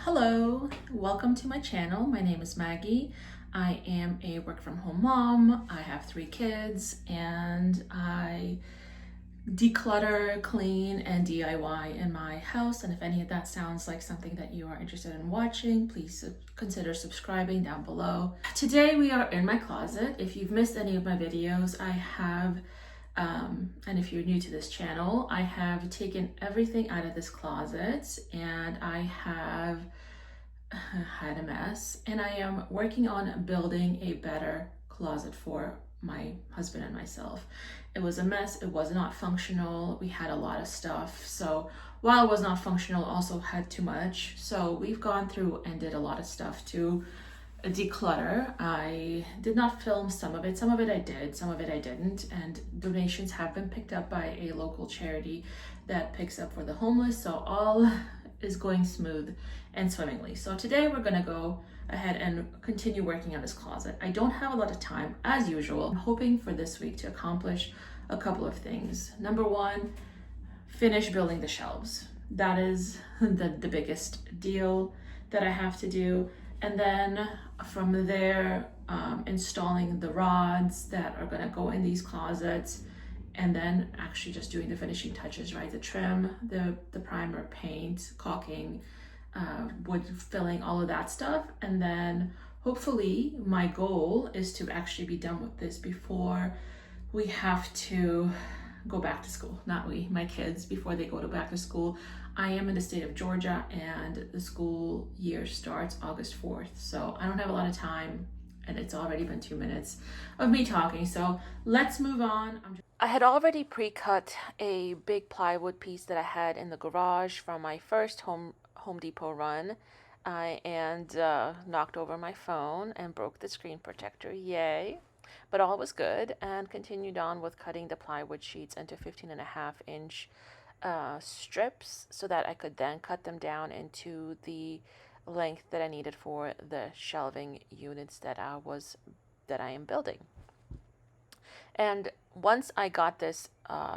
Hello, welcome to my channel. My name is Maggie. I am a work from home mom. I have 3 kids and I declutter, clean, and DIY in my house. And if any of that sounds like something that you are interested in watching, please consider subscribing down below. Today we are in my closet. If you've missed any of my videos, I have and if you're new to this channel, I have taken everything out of this closet and I have had a mess, and I am working on building a better closet for my husband and myself. It was a mess, it was not functional, we had a lot of stuff. So while it was not functional, also had too much. So we've gone through and did a lot of stuff to declutter. I did not film some of it I did, some of it I didn't, and donations have been picked up by a local charity that picks up for the homeless, so all is going smooth and swimmingly. So today we're gonna go ahead and continue working on this closet. I don't have a lot of time as usual. I'm hoping for this week to accomplish a couple of things. Number one, finish building the shelves. That is the biggest deal that I have to do. And then from there, installing the rods that are gonna go in these closets, and then actually just doing the finishing touches, right? The trim, the primer, paint, caulking, wood filling, all of that stuff. And then hopefully my goal is to actually be done with this before we have to go back to school. Not we, my kids, before they go to back to school. I am in the state of Georgia and the school year starts August 4th. So I don't have a lot of time and it's already been 2 minutes of me talking. So let's move on. I had already pre-cut a big plywood piece that I had in the garage from my first Home Depot run, and knocked over my phone and broke the screen protector. Yay! But all was good, and continued on with cutting the plywood sheets into 15.5-inch strips so that I could then cut them down into the length that I needed for the shelving units that I am building. And once I got this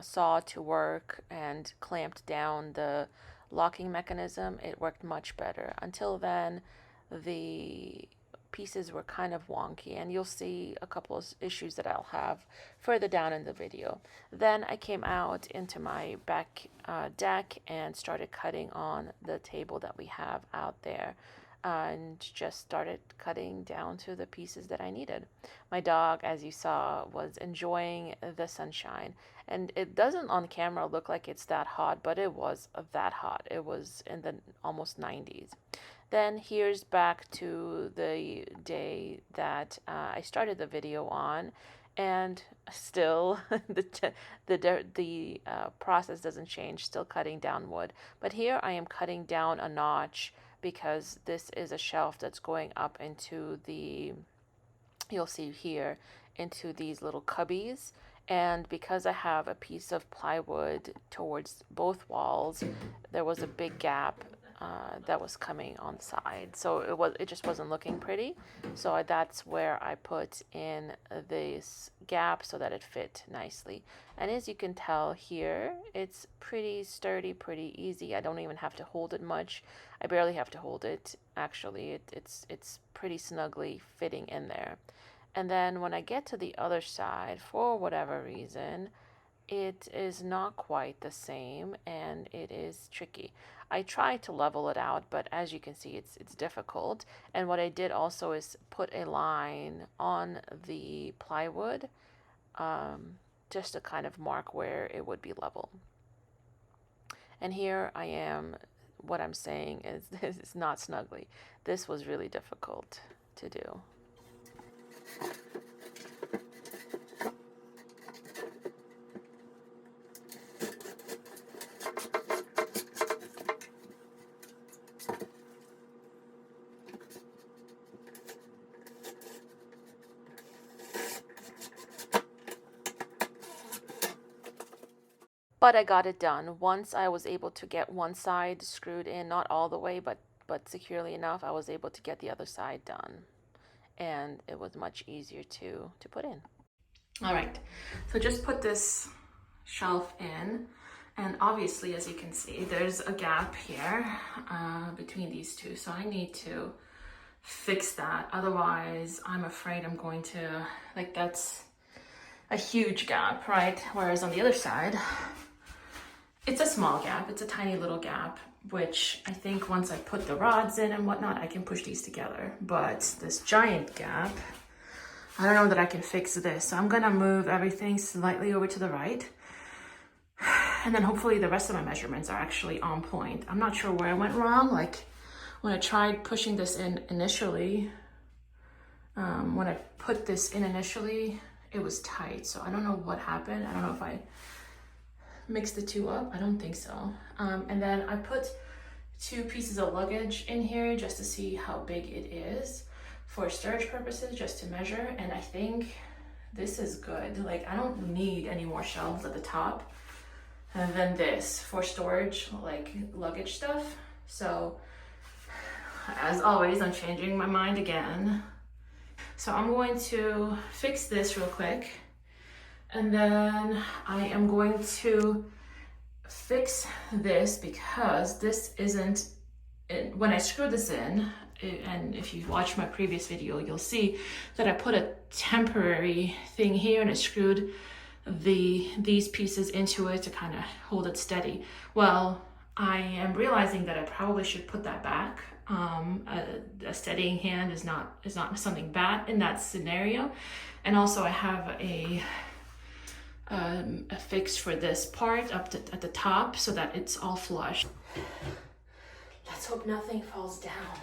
saw to work and clamped down the locking mechanism, it worked much better. Until then, the pieces were kind of wonky, and you'll see a couple of issues that I'll have further down in the video. Then I came out into my back deck and started cutting on the table that we have out there, and just started cutting down to the pieces that I needed. My dog, as you saw, was enjoying the sunshine, and it doesn't on camera look like it's that hot, but it was that hot. It was in the almost 90s. Then here's back to the day that I started the video on, and still the process doesn't change, still cutting down wood. But here I am cutting down a notch because this is a shelf that's going up into you'll see here, into these little cubbies. And because I have a piece of plywood towards both walls, there was a big gap that was coming on the side, so it just wasn't looking pretty. So that's where I put in this gap so that it fit nicely. And as you can tell here, it's pretty sturdy, pretty easy. I don't even have to hold it much. I barely have to hold it, actually. It's pretty snugly fitting in there. And then when I get to the other side, for whatever reason, it is not quite the same and it is tricky. I tried to level it out, but as you can see, it's difficult. And what I did also is put a line on the plywood, just to kind of mark where it would be level. And here I am. What I'm saying is this is not snugly. This was really difficult to do. But I got it done. Once I was able to get one side screwed in, not all the way, but securely enough, I was able to get the other side done. And it was much easier to put in. All right, so just put this shelf in, And obviously, as you can see, there's a gap here between these two. So I need to fix that. Otherwise, I'm afraid I'm going to, like, that's a huge gap, right? Whereas on the other side, it's a small gap. It's a tiny little gap, which I think once I put the rods in and whatnot, I can push these together. But this giant gap, I don't know that I can fix this. So I'm gonna move everything slightly over to the right. And then hopefully the rest of my measurements are actually on point. I'm not sure where I went wrong. Like when I tried pushing this in initially, when I put this in initially, it was tight. So I don't know what happened. I don't know if I mixed the two up. I don't think so. And then I put 2 pieces of luggage in here just to see how big it is for storage purposes, just to measure. And I think this is good. Like I don't need any more shelves at the top than this for storage, like luggage stuff. So as always, I'm changing my mind again. So I'm going to fix this real quick. And then I am going to fix this because this isn't, when I screw this in, and if you watch my previous video, you'll see that I put a temporary thing here and I screwed these pieces into it to kind of hold it steady. Well, I am realizing that I probably should put that back. A steadying hand is not something bad in that scenario. And also I have a fix for this part at the top so that it's all flush. Let's hope nothing falls down.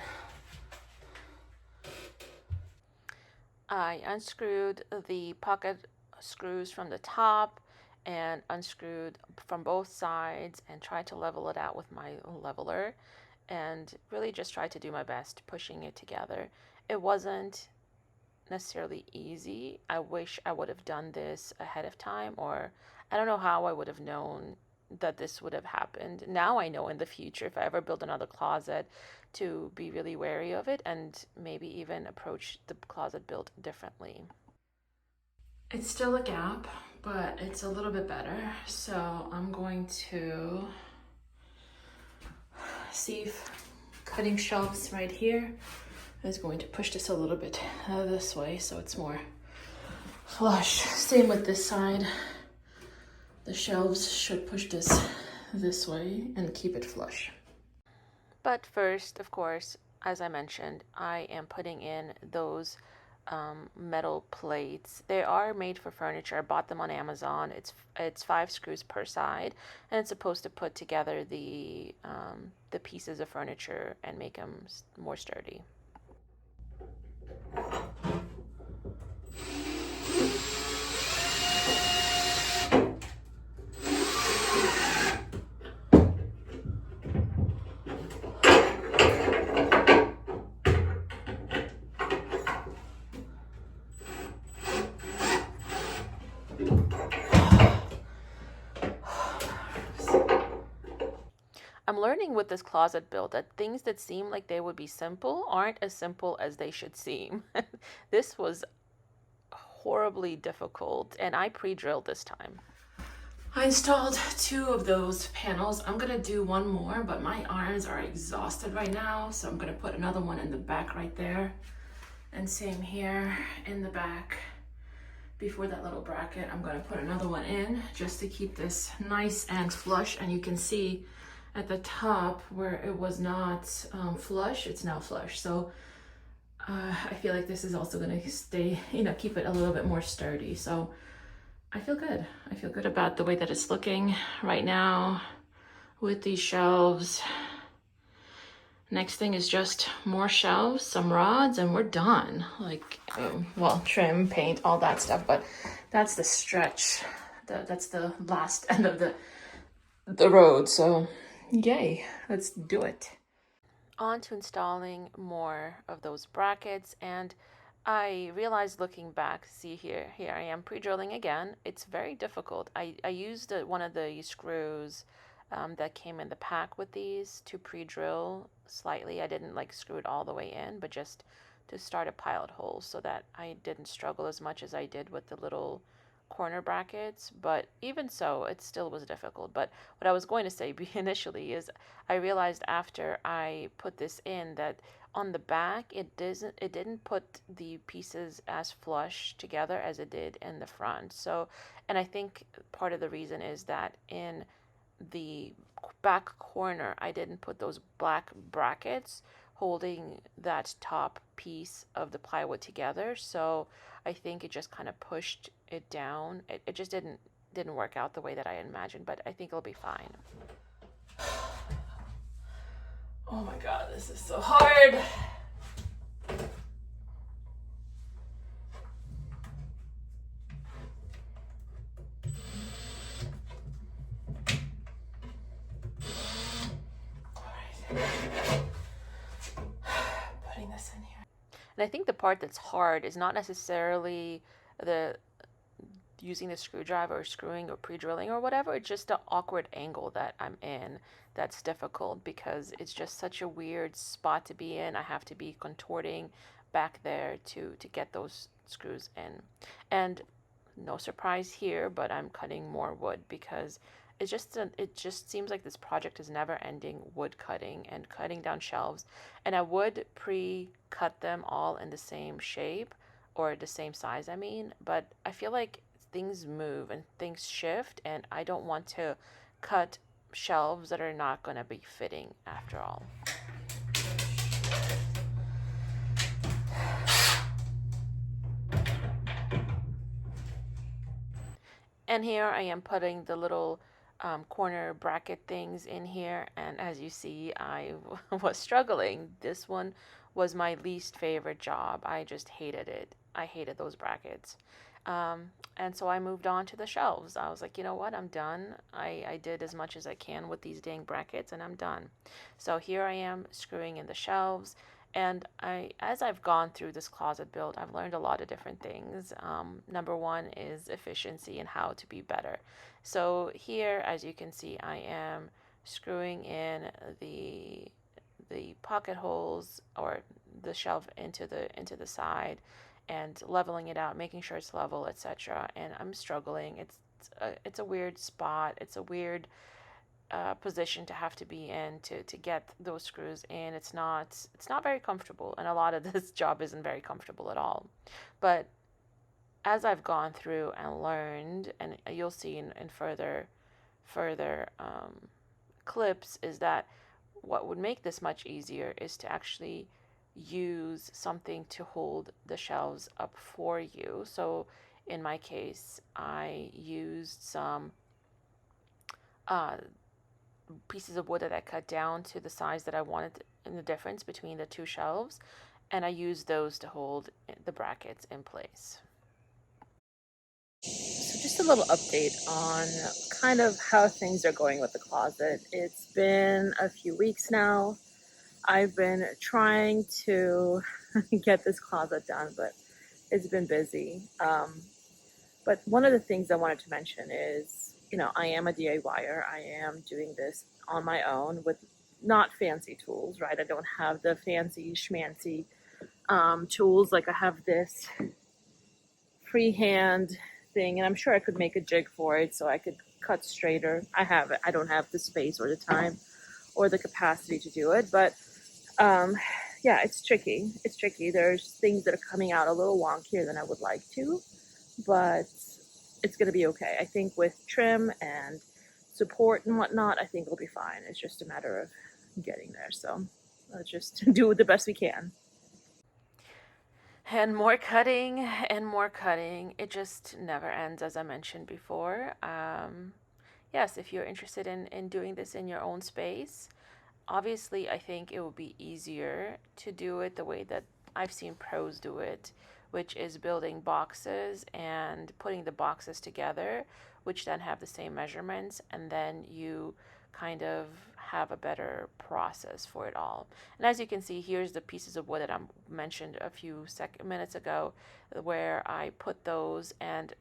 I unscrewed the pocket screws from the top and unscrewed from both sides and tried to level it out with my leveler and really just tried to do my best pushing it together. It wasn't necessarily easy. I wish I would have done this ahead of time, or I don't know how I would have known that this would have happened. Now I know in the future if I ever build another closet to be really wary of it and maybe even approach the closet build differently. It's still a gap, but it's a little bit better. So I'm going to see if cutting shelves right here is going to push this a little bit this way so it's more flush. Same with this side. The shelves should push this way and keep it flush. But first, of course, as I mentioned, I am putting in those metal plates. They are made for furniture. I bought them on Amazon. It's 5 screws per side, and it's supposed to put together the pieces of furniture and make them more sturdy. I'm learning with this closet build that things that seem like they would be simple aren't as simple as they should seem. This was horribly difficult, and I pre-drilled this time. I installed 2 of those panels. I'm gonna do one more, but my arms are exhausted right now, so I'm gonna put another one in the back right there. And same here in the back. Before that little bracket, I'm gonna put another one in just to keep this nice and flush. And you can see at the top where it was not flush, it's now flush. So I feel like this is also gonna stay, keep it a little bit more sturdy. So I feel good. I feel good about the way that it's looking right now with these shelves. Next thing is just more shelves, some rods, and we're done. Like, well, trim, paint, all that stuff, but that's the stretch. That's the last end of the road. So yay, let's do it. On to installing more of those brackets, and I realized looking back, see here I am pre-drilling again. It's very difficult. I used one of the screws that came in the pack with these to pre-drill slightly. I didn't like screw it all the way in, but just to start a pilot hole so that I didn't struggle as much as I did with the little corner brackets, but even so, it still was difficult. But what I was going to say initially is I realized after I put this in that on the back it didn't put the pieces as flush together as it did in the front. So, and I think part of the reason is that in the back corner, I didn't put those black brackets holding that top piece of the plywood together. So I think it just kind of pushed it down. It just didn't work out the way that I imagined, but I think it'll be fine. Oh my god, this is so hard. Putting this in here. And I think the part that's hard is not necessarily the using the screwdriver or screwing or pre-drilling or whatever. It's just the awkward angle that I'm in that's difficult because it's just such a weird spot to be in. I have to be contorting back there to get those screws in. And no surprise here, but I'm cutting more wood because it just seems like this project is never ending wood cutting and cutting down shelves. And I would pre-cut them all in the same shape or the same size, I mean, but I feel like things move and things shift, and I don't want to cut shelves that are not going to be fitting after all. And here I am putting the little corner bracket things in here, and as you see, I was struggling. This one was my least favorite job. I just hated it. I hated those brackets. And so I moved on to the shelves. I was like, you know what, I'm done. I did as much as I can with these dang brackets, and I'm done. So here I am screwing in the shelves. And as I've gone through this closet build, I've learned a lot of different things. Number one is efficiency and how to be better. So here, as you can see, I am screwing in the pocket holes or the shelf into the side and leveling it out, making sure it's level, etc. And I'm struggling. It's a weird spot. It's a weird position to have to be in to get those screws in. It's not very comfortable, and a lot of this job isn't very comfortable at all. But as I've gone through and learned, and you'll see in further clips, is that what would make this much easier is to actually use something to hold the shelves up for you. So in my case, I used some pieces of wood that I cut down to the size that I wanted in the difference between the two shelves, and I used those to hold the brackets in place. So just a little update on kind of how things are going with the closet. It's been a few weeks now. I've been trying to get this closet done, but it's been busy. But one of the things I wanted to mention is, I am a DIYer. I am doing this on my own with not fancy tools, right? I don't have the fancy schmancy tools. Like I have this freehand thing, and I'm sure I could make a jig for it so I could cut straighter. I have it. I don't have the space or the time or the capacity to do it, but yeah, it's tricky. It's tricky. There's things that are coming out a little wonkier than I would like to, but it's going to be okay. I think with trim and support and whatnot, I think it'll be fine. It's just a matter of getting there. So let's just do the best we can. And more cutting and more cutting. It just never ends, as I mentioned before. Yes, if you're interested in doing this in your own space, obviously, I think it would be easier to do it the way that I've seen pros do it, which is building boxes and putting the boxes together, which then have the same measurements, and then you kind of have a better process for it all. And as you can see, here's the pieces of wood that I mentioned a few minutes ago, where I put those and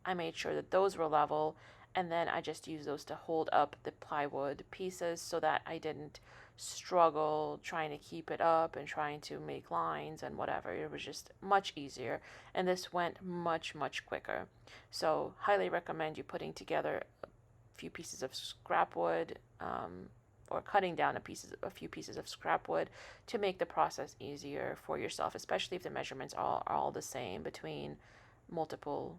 I made sure that those were level, and then I just use those to hold up the plywood pieces so that I didn't struggle trying to keep it up and trying to make lines and whatever. It was just much easier, and this went much quicker. So highly recommend you putting together a few pieces of scrap wood, or cutting down a few pieces of scrap wood to make the process easier for yourself, especially if the measurements are all the same between multiple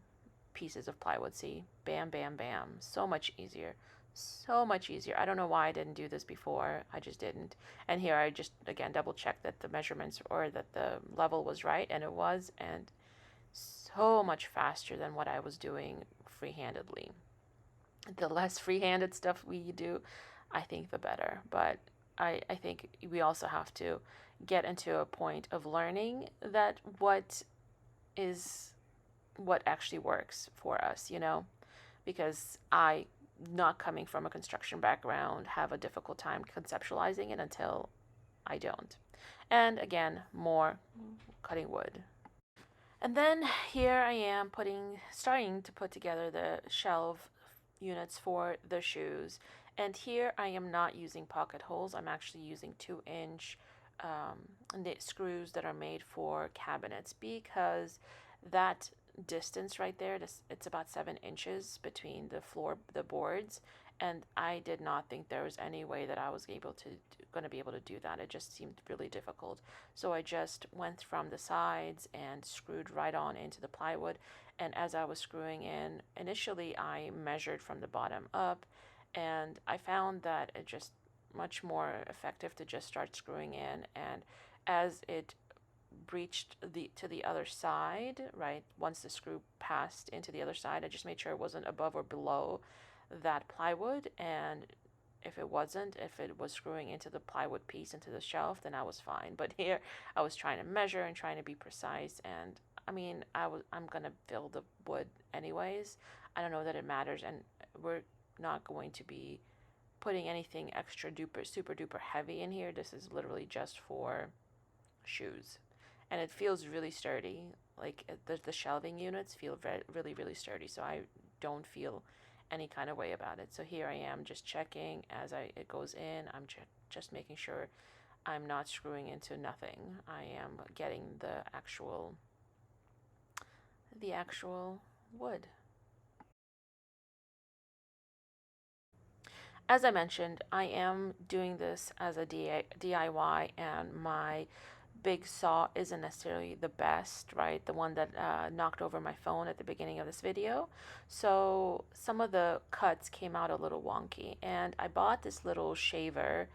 pieces of plywood. See, bam, bam, bam. So much easier. So much easier. I don't know why I didn't do this before. I just didn't. And here I just, again, double checked that the measurements or that the level was right, and it was, and so much faster than what I was doing free-handedly. The less free-handed stuff we do, I think the better. But I think we also have to get into a point of learning that what actually works for us, because I, not coming from a construction background, have a difficult time conceptualizing it until I don't. And again, more cutting wood. And then here I am starting to put together the shelf units for the shoes. And here I am not using pocket holes. I'm actually using 2-inch knit screws that are made for cabinets, because that distance right there, it's about 7 inches between the boards, and I did not think there was any way that I was going to be able to do that. It just seemed really difficult. So I just went from the sides and screwed right on into the plywood. And as I was screwing in, initially I measured from the bottom up, and I found that it just much more effective to just start screwing in. And as it breached to the other side, right, once the screw passed into the other side, I just made sure it wasn't above or below that plywood. And if it was screwing into the plywood piece into the shelf, then I was fine. But here I was trying to measure and trying to be precise, and I mean, I'm gonna fill the wood anyways. I don't know that it matters, and we're not going to be putting anything extra duper super duper heavy in here. This is literally just for shoes, and it feels really sturdy. Like the shelving units feel really sturdy, so I don't feel any kind of way about it. So here I am just checking as it goes in. I'm just making sure I'm not screwing into nothing. I am getting the actual wood. As I mentioned, I am doing this as a DIY, and my big saw isn't necessarily the best, right? The one that knocked over my phone at the beginning of this video. So some of the cuts came out a little wonky, and I bought this little shaver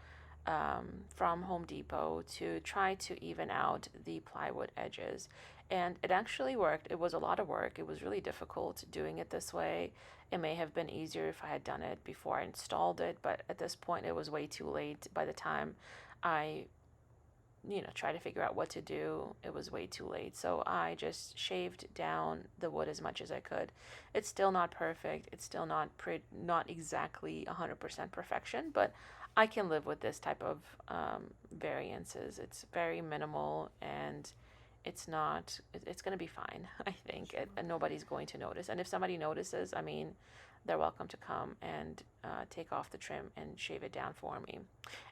from Home Depot to try to even out the plywood edges. And it actually worked. It was a lot of work. It was really difficult doing it this way. It may have been easier if I had done it before I installed it, but at this point it was way too late. By the time I try to figure out what to do, it was way too late. So I just shaved down the wood as much as I could. It's still not perfect. It's still not exactly 100% perfection, but I can live with this type of variances. It's very minimal, and it's going to be fine. I think and nobody's going to notice. And if somebody notices, I mean, they're welcome to come and take off the trim and shave it down for me.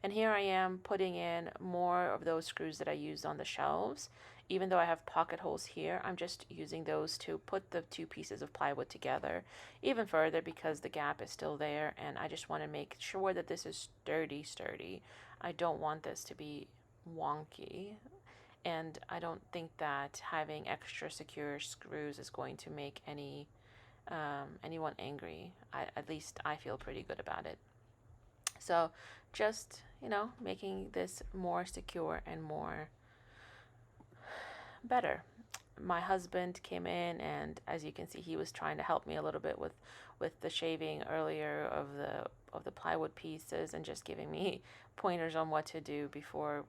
And here I am putting in more of those screws that I used on the shelves. Even though I have pocket holes here, I'm just using those to put the two pieces of plywood together even further, because the gap is still there, and I just want to make sure that this is sturdy. I don't want this to be wonky, and I don't think that having extra secure screws is going to make anyone angry. At least I feel pretty good about it. So just, making this more secure and more better. My husband came in, and as you can see, he was trying to help me a little bit with the shaving earlier of the plywood pieces, and just giving me pointers on what to do before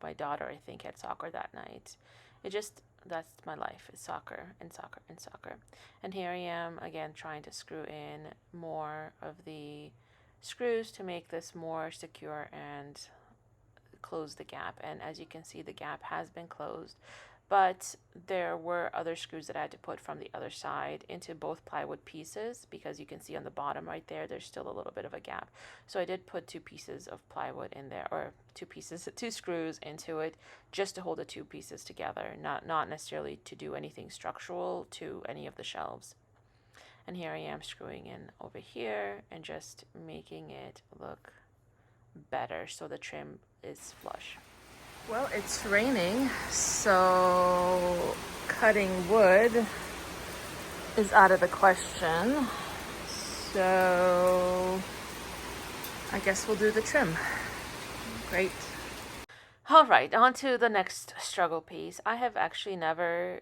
my daughter, I think, had soccer that night. That's my life, is soccer and soccer and soccer. And here I am again trying to screw in more of the screws to make this more secure and close the gap. And as you can see, the gap has been closed. but there were other screws that I had to put from the other side into both plywood pieces, because you can see on the bottom right there, there's still a little bit of a gap. So I did put 2 pieces of plywood in there, or 2 screws into it, just to hold the 2 pieces together, not necessarily to do anything structural to any of the shelves. And here I am screwing in over here and just making it look better so the trim is flush. Well, it's raining, so cutting wood is out of the question. So I guess we'll do the trim. Great. All right, on to the next struggle piece. I have actually never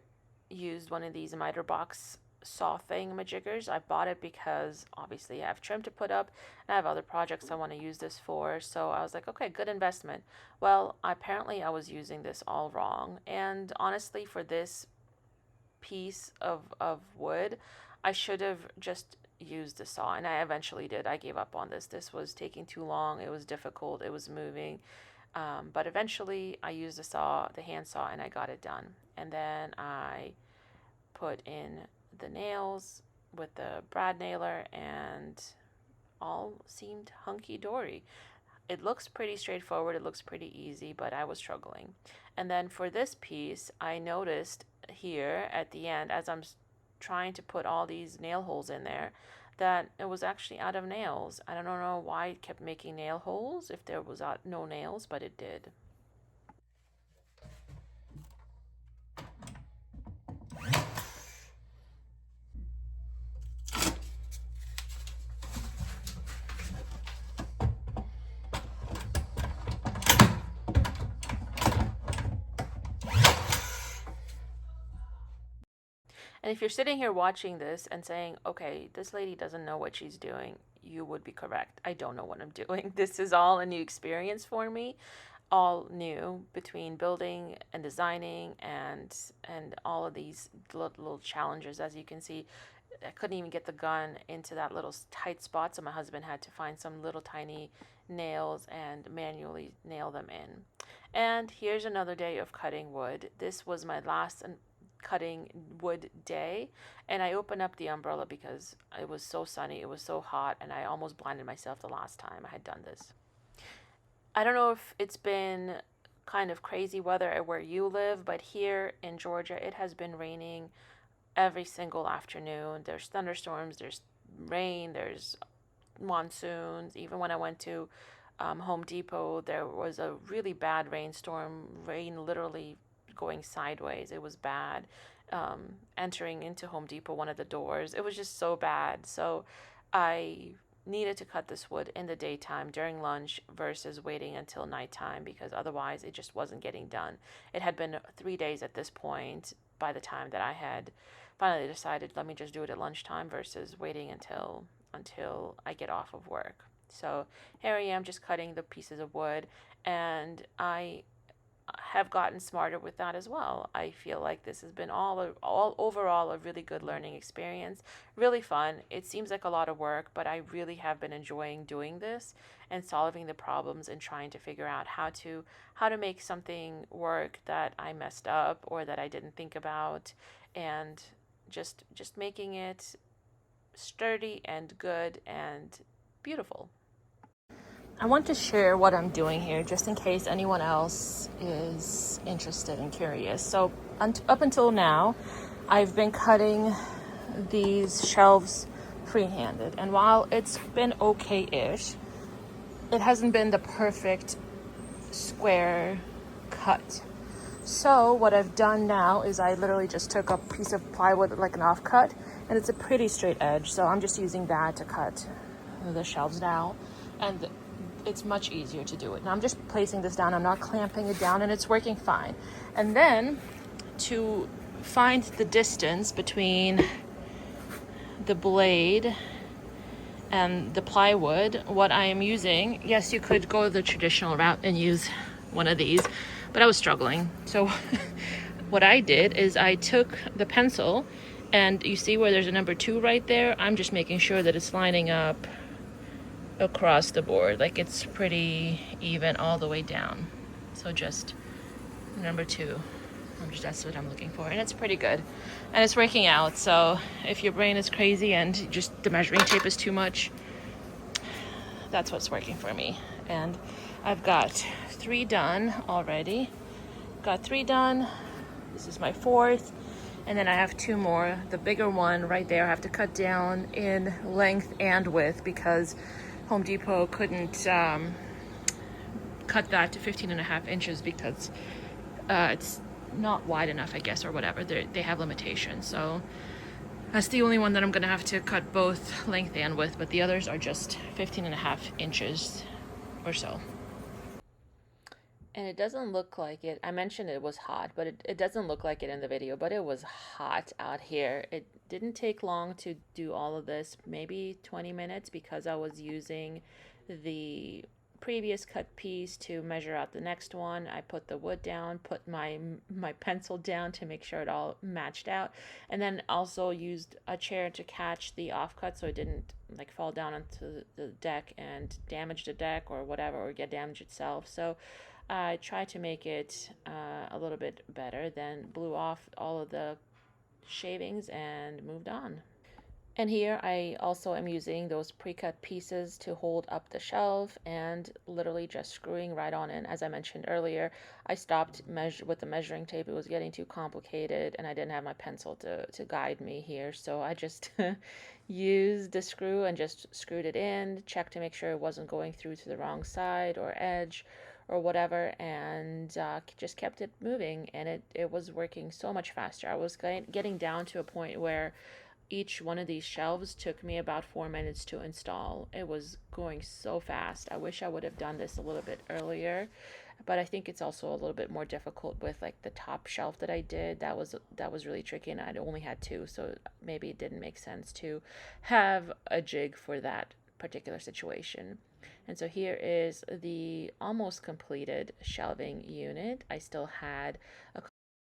used one of these miter box saw thingamajiggers. I bought it because obviously I have trim to put up and I have other projects I want to use this for, so I was like, okay, good investment. Well, apparently I was using this all wrong, and honestly, for this piece of wood, I should have just used the saw, and I eventually did. I gave up on this. This was taking too long, it was difficult, it was moving, but eventually I used the hand saw, and I got it done. And then I put in the nails with the brad nailer, and all seemed hunky-dory. It looks pretty straightforward, it looks pretty easy, but I was struggling. And then for this piece, I noticed here at the end, as I'm trying to put all these nail holes in there, that it was actually out of nails. I don't know why it kept making nail holes if there was no nails, but it did. And if you're sitting here watching this and saying, okay, this lady doesn't know what she's doing, you would be correct. I don't know what I'm doing. This is all a new experience for me, all new, between building and designing and all of these little challenges. As you can see, I couldn't even get the gun into that little tight spot, so my husband had to find some little tiny nails and manually nail them in. And here's another day of cutting wood. This was my last cutting wood day, and I opened up the umbrella because it was so sunny, it was so hot, and I almost blinded myself the last time I had done this. I don't know if it's been kind of crazy weather where you live, but here in Georgia it has been raining every single afternoon. There's thunderstorms, there's rain, there's monsoons. Even when I went to Home Depot, there was a really bad rainstorm, rain literally going sideways. It was bad. Entering into Home Depot, one of the doors, it was just so bad. So I needed to cut this wood in the daytime during lunch versus waiting until nighttime, because otherwise it just wasn't getting done. It had been 3 days at this point by the time that I had finally decided, let me just do it at lunchtime versus waiting until I get off of work. So here I am just cutting the pieces of wood, and I have gotten smarter with that as well. I feel like this has been all overall a really good learning experience, really fun. It seems like a lot of work, but I really have been enjoying doing this and solving the problems and trying to figure out how to make something work that I messed up or that I didn't think about, and just making it sturdy and good and beautiful. I want to share what I'm doing here just in case anyone else is interested and curious. So up until now, I've been cutting these shelves free-handed, and while it's been okay-ish, it hasn't been the perfect square cut. So what I've done now is I literally just took a piece of plywood, like an offcut, and it's a pretty straight edge, so I'm just using that to cut the shelves now, and it's much easier to do it. Now I'm just placing this down, I'm not clamping it down, and it's working fine. And then to find the distance between the blade and the plywood, what I am using, yes, you could go the traditional route and use one of these, but I was struggling. So what I did is I took the pencil, and you see where there's a number 2 right there? I'm just making sure that it's lining up across the board, like it's pretty even all the way down. So just number 2 That's what I'm looking for, and it's pretty good, and it's working out. So if your brain is crazy and just the measuring tape is too much, that's what's working for me. And I've got 3 done already. Got 3 done. This is my 4th, and then I have 2 more. The bigger one right there I have to cut down in length and width because Home Depot couldn't cut that to 15.5 inches because it's not wide enough, I guess, or whatever. They have limitations. So that's the only one that I'm gonna have to cut both length and width, but the others are just 15.5 inches or so. And it doesn't look like it. I mentioned it was hot, but it doesn't look like it in the video, but it was hot out here. It didn't take long to do all of this, maybe 20 minutes, because I was using the previous cut piece to measure out the next one. I put the wood down, put my pencil down to make sure it all matched out, and then also used a chair to catch the offcut so it didn't like fall down onto the deck and damage the deck or whatever, or get damaged itself. So I tried to make it a little bit better, then blew off all of the shavings and moved on. And here I also am using those pre-cut pieces to hold up the shelf and literally just screwing right on in. As I mentioned earlier, I stopped with the measuring tape. It was getting too complicated and I didn't have my pencil to guide me here. So I just used the screw and just screwed it in, checked to make sure it wasn't going through to the wrong side or edge or whatever, and just kept it moving, and it was working so much faster. I was getting down to a point where each one of these shelves took me about 4 minutes to install. It was going so fast. I wish I would have done this a little bit earlier, but I think it's also a little bit more difficult with like the top shelf that I did. That was really tricky, and I only had 2, so maybe it didn't make sense to have a jig for that particular situation. And so here is the almost completed shelving unit. I still had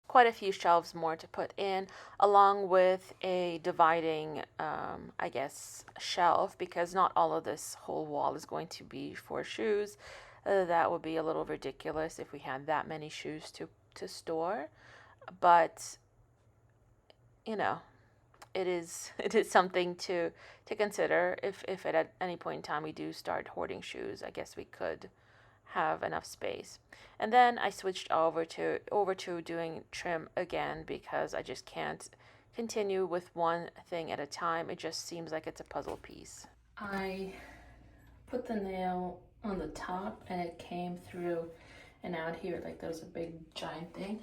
quite a few shelves more to put in, along with a dividing, I guess, shelf, because not all of this whole wall is going to be for shoes. That would be a little ridiculous if we had that many shoes to store. But, you know, it is something to consider. If at any point in time we do start hoarding shoes, I guess we could have enough space. And then I switched over to doing trim again, because I just can't continue with one thing at a time. It just seems like it's a puzzle piece. I put the nail on the top and it came through and out here like there was a big giant thing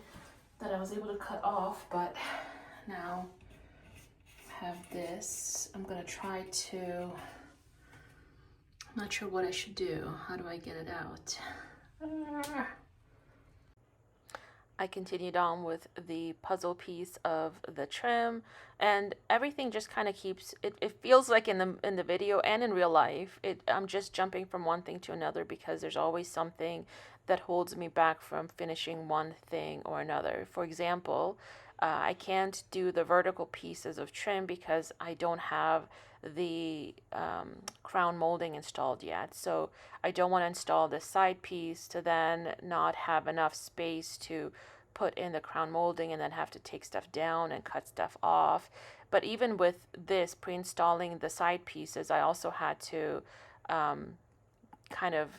that I was able to cut off, but now I have this. I'm gonna try to, I'm not sure what I should do. How do I get it out? I continued on with the puzzle piece of the trim, and everything just kind of keeps it feels like in the video and in real life I'm just jumping from one thing to another, because there's always something that holds me back from finishing one thing or another. For example, I can't do the vertical pieces of trim because I don't have the crown molding installed yet. So I don't want to install the side piece to then not have enough space to put in the crown molding and then have to take stuff down and cut stuff off. But even with this, pre-installing the side pieces, I also had to kind of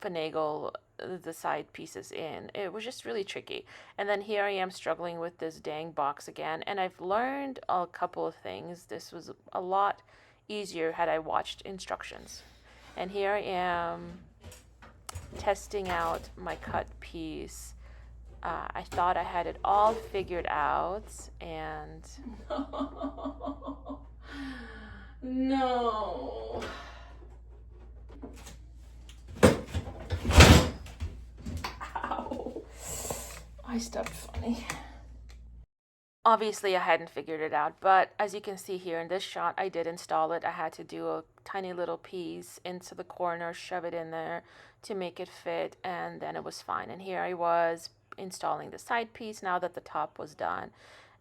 finagle the side pieces in. It was just really tricky. And then here I am struggling with this dang box again, and I've learned a couple of things. This was a lot easier had I watched instructions. And here I am testing out my cut piece. I thought I had it all figured out, and no. Ow. I stepped funny. Obviously, I hadn't figured it out, but as you can see here in this shot, I did install it. I had to do a tiny little piece into the corner, shove it in there to make it fit, and then it was fine. And here I was installing the side piece now that the top was done.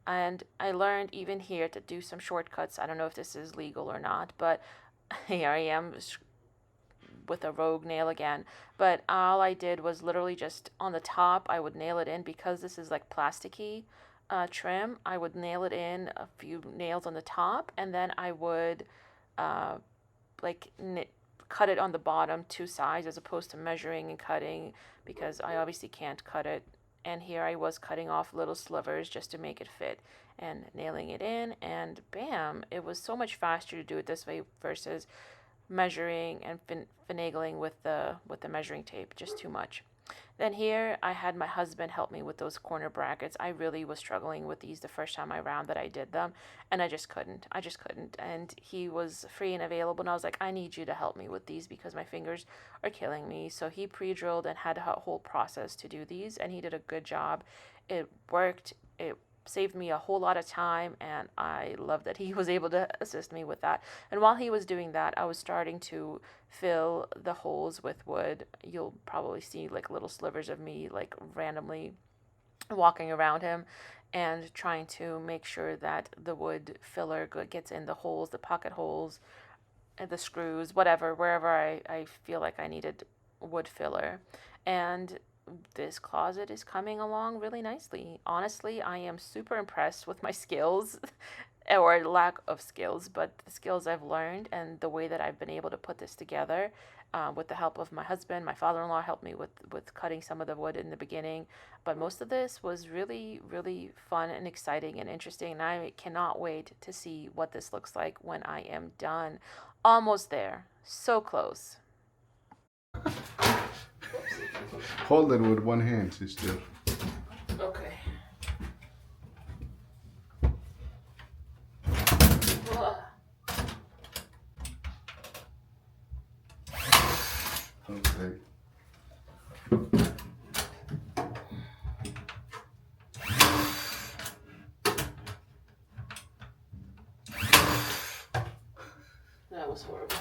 And I learned even here to do some shortcuts. I don't know if this is legal or not, but here I am with a rogue nail again. But all I did was literally just on the top, I would nail it in because this is like plasticky trim. I would nail it in a few nails on the top, and then I would uh, like cut it on the bottom two sides as opposed to measuring and cutting because I obviously can't cut it. And here I was cutting off little slivers just to make it fit and nailing it in, and bam, it was so much faster to do it this way versus measuring and finagling with the measuring tape, just too much. Then here I had my husband help me with those corner brackets. I really was struggling with these the first time around that I did them, and I just couldn't. And he was free and available, and I was like, I need you to help me with these because my fingers are killing me. So he pre-drilled and had a whole process to do these, and he did a good job. It worked. It saved me a whole lot of time, and I love that he was able to assist me with that. And while he was doing that, I was starting to fill the holes with wood. You'll probably see like little slivers of me like randomly walking around him and trying to make sure that the wood filler gets in the holes, the pocket holes, and the screws, whatever, wherever I feel like I needed wood filler. And this closet is coming along really nicely. Honestly, I am super impressed with my skills or lack of skills, but the skills I've learned and the way that I've been able to put this together with the help of my husband. My father-in-law helped me with cutting some of the wood in the beginning, but most of this was really, really fun and exciting and interesting, and I cannot wait to see what this looks like when I am done. Almost there. So close. Hold it with one hand, sister. Okay. Okay. That was horrible.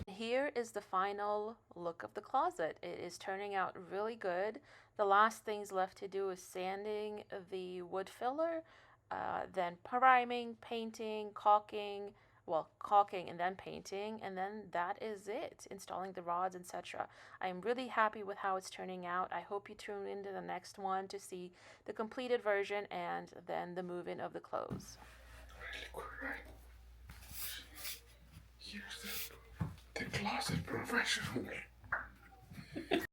Here is the final look of the closet. It is turning out really good. The last things left to do is sanding the wood filler, then priming, painting, caulking, well, caulking and then painting, and then that is it, installing the rods, etc. I'm really happy with how it's turning out. I hope you tune into the next one to see the completed version and then the move-in of the clothes. Really quick, right? Here's the closet professional.